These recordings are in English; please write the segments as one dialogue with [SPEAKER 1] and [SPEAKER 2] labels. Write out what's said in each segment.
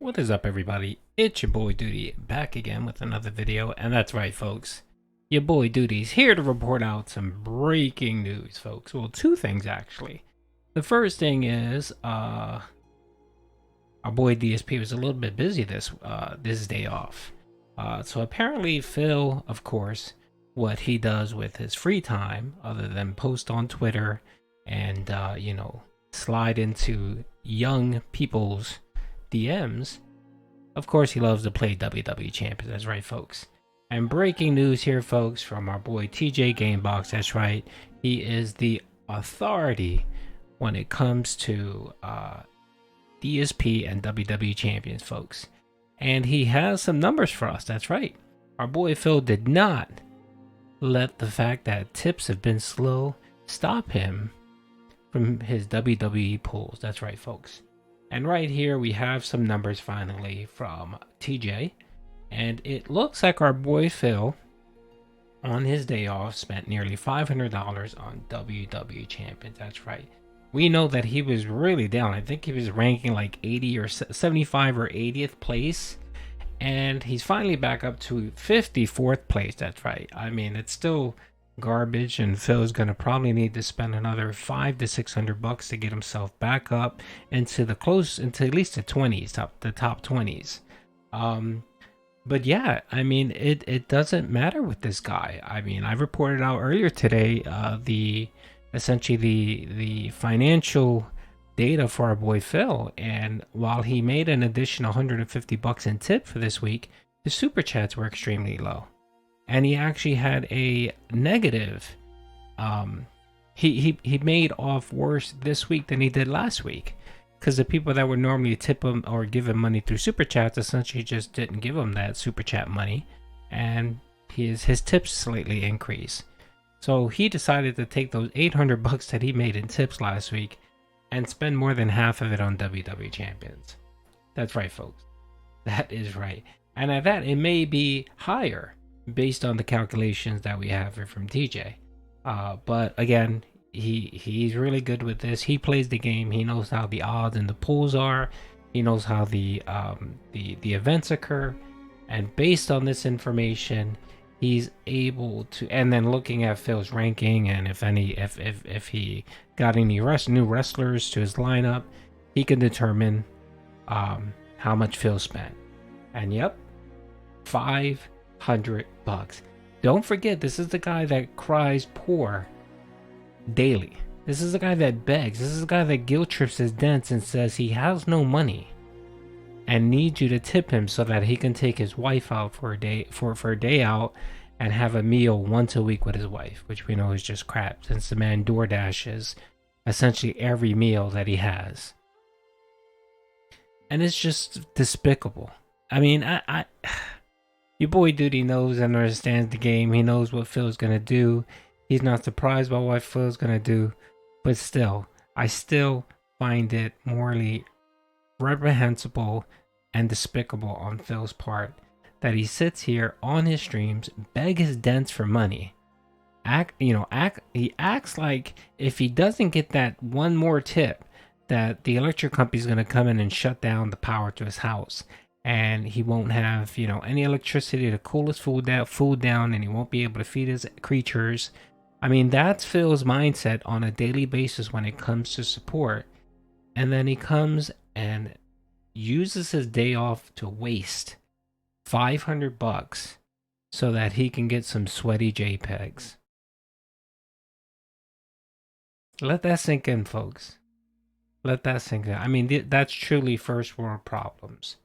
[SPEAKER 1] What is up, everybody? It's your boy Duty back again with another video, and that's right, folks. Your boy Duty's here to report out some breaking news, folks. Well, two things actually. The first thing is, our boy DSP was a little bit busy this day off. So apparently Phil, of course, what he does with his free time, other than post on Twitter and slide into young people's DMs. Of course, he loves to play WWE Champions. That's right, folks. And breaking news here, folks, from our boy TJ Gamebox. That's right. He is the authority when it comes to DSP and WWE Champions, folks. And he has some numbers for us. That's right. Our boy Phil did not let the fact that tips have been slow stop him from his WWE pulls. That's right, folks. And right here we have some numbers finally from TJ, and it looks like our boy Phil on his day off spent nearly $500 on WWE Champions. That's right. We know that he was really down. I think he was ranking like 80 or 75 or 80th place, and he's finally back up to 54th place. That's right. I mean, it's still garbage, and Phil is going to probably need to spend another $500 to $600 to get himself back up into at least the 20s, the top 20s. But yeah, I mean, it doesn't matter with this guy. I mean, I reported out earlier today the financial data for our boy Phil, and while he made an additional $150 in tip for this week, the super chats were extremely low. And he actually had a negative. He made off worse this week than he did last week, because the people that would normally tip him or give him money through super chats essentially just didn't give him that super chat money, and his tips slightly increased. So he decided to take those $800 that he made in tips last week and spend more than half of it on WWE Champions. That's right, folks. That is right. And at that, it may be higher based on the calculations that we have here from TJ. But again, he's really good with this. He plays the game. He knows how the odds and the pulls are. He knows how the events occur. And based on this information, he's able to, and then looking at Phil's ranking, and if he got any new wrestlers to his lineup, he can determine how much Phil spent. And yep, $500. Don't forget, this is the guy that cries poor daily. This is the guy that begs. This is the guy that guilt trips his dents and says he has no money and needs you to tip him so that he can take his wife out for a day out and have a meal once a week with his wife, which we know is just crap, since the man DoorDashes essentially every meal that he has. And it's just despicable. I mean, your boy Duty knows and understands the game. He knows what Phil's gonna do. He's not surprised by what Phil's gonna do. But still, I still find it morally reprehensible and despicable on Phil's part that he sits here on his streams, beg his dents for money. He acts like if he doesn't get that one more tip, that the electric company's gonna come in and shut down the power to his house. And he won't have, any electricity to cool his food down, and he won't be able to feed his creatures. I mean, that's Phil's mindset on a daily basis when it comes to support. And then he comes and uses his day off to waste $500 so that he can get some sweaty JPEGs. Let that sink in, folks. Let that sink in. I mean, that's truly first world problems.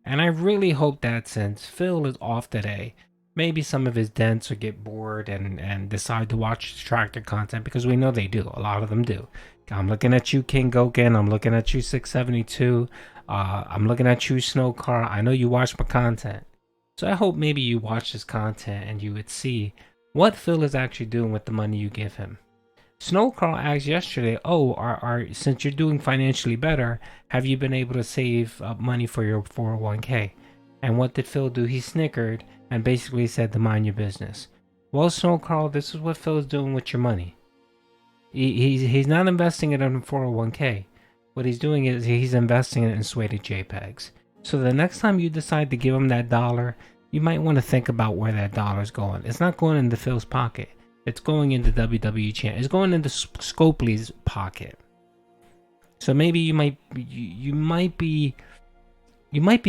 [SPEAKER 1] And I really hope that since Phil is off today, maybe some of his dents will get bored and decide to watch Tractor content, because we know they do. A lot of them do. I'm looking at you, King Goken. I'm looking at you, 672. I'm looking at you, Snow Car. I know you watch my content. So I hope maybe you watch this content and you would see what Phil is actually doing with the money you give him. Snow Carl asked yesterday, since you're doing financially better, have you been able to save up money for your 401k? And what did Phil do? He snickered and basically said to mind your business. Well, Snow Carl, this is what Phil's doing with your money. He's not investing it in a 401k. What he's doing is he's investing it in sweaty JPEGs. So the next time you decide to give him that dollar, you might want to think about where that dollar's going. It's not going into Phil's pocket. It's going into WWE champ. It's going into Scopely's pocket. So maybe you might be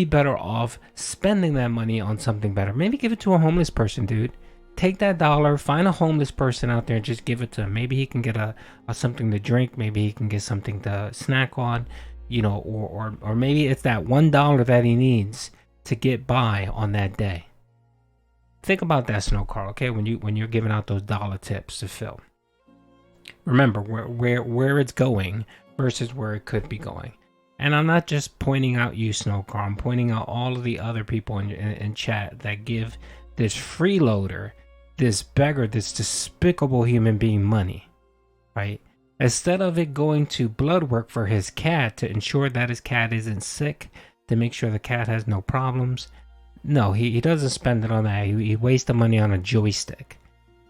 [SPEAKER 1] better off spending that money on something better. Maybe give it to a homeless person, dude. Take that dollar, find a homeless person out there, and just give it to him. Maybe he can get a something to drink. Maybe he can get something to snack on, you know, or maybe it's that $1 that he needs to get by on that day. Think about that, Snow Carl. Okay, when you're giving out those dollar tips to Phil, remember where it's going versus where it could be going. And I'm not just pointing out you, Snow Carl. I'm pointing out all of the other people in chat that give this freeloader, this beggar, this despicable human being money, right? Instead of it going to blood work for his cat to ensure that his cat isn't sick, to make sure the cat has no problems. No, he doesn't spend it on that. He wastes the money on a joystick,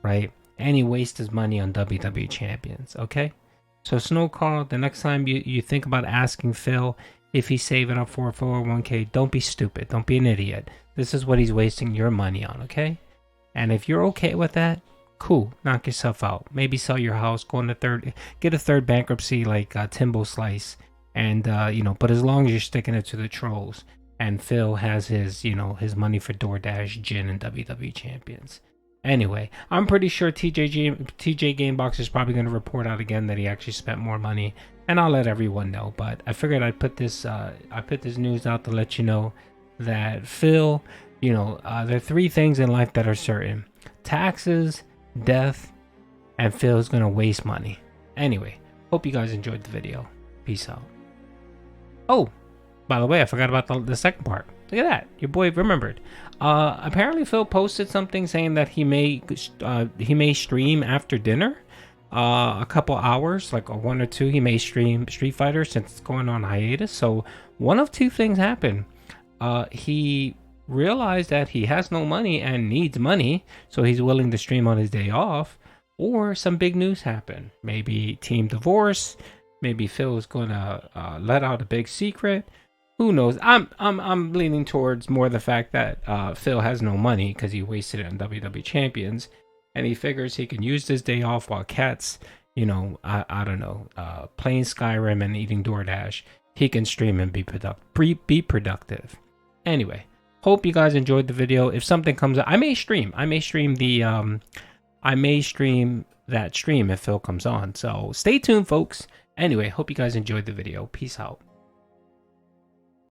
[SPEAKER 1] right? And he wastes his money on WWE champions, okay? So Snow Carl, the next time you think about asking Phil if he's saving up for a 401k, don't be stupid. Don't be an idiot. This is what he's wasting your money on, okay? And if you're okay with that, cool. Knock yourself out. Maybe sell your house, get a third bankruptcy like Timbo Slice, and but as long as you're sticking it to the trolls, and Phil has his his money for DoorDash, gin, and WWE champions. Anyway, I'm pretty sure TJ Gamebox is probably going to report out again that he actually spent more money, and I'll let everyone know. But I figured I'd put this news out to let you know that Phil, there are 3 things in life that are certain: taxes, death, and Phil's going to waste money. Anyway, hope you guys enjoyed the video. Peace out. Oh, by the way, I forgot about the second part. Look at that. Your boy remembered. Apparently Phil posted something saying that he may stream after dinner. A couple hours, like 1 or 2, he may stream Street Fighter since it's going on hiatus. So one of 2 things happened. He realized that he has no money and needs money, so he's willing to stream on his day off. Or some big news happened. Maybe team divorce. Maybe Phil is gonna let out a big secret. Who knows? I'm leaning towards more the fact that Phil has no money because he wasted it on WWE champions, and he figures he can use this day off while Cat's, I don't know, playing Skyrim and eating DoorDash. He can stream and be productive. Anyway, hope you guys enjoyed the video. If something comes up, I may stream that stream if Phil comes on. So stay tuned, folks. Anyway, hope you guys enjoyed the video. Peace out.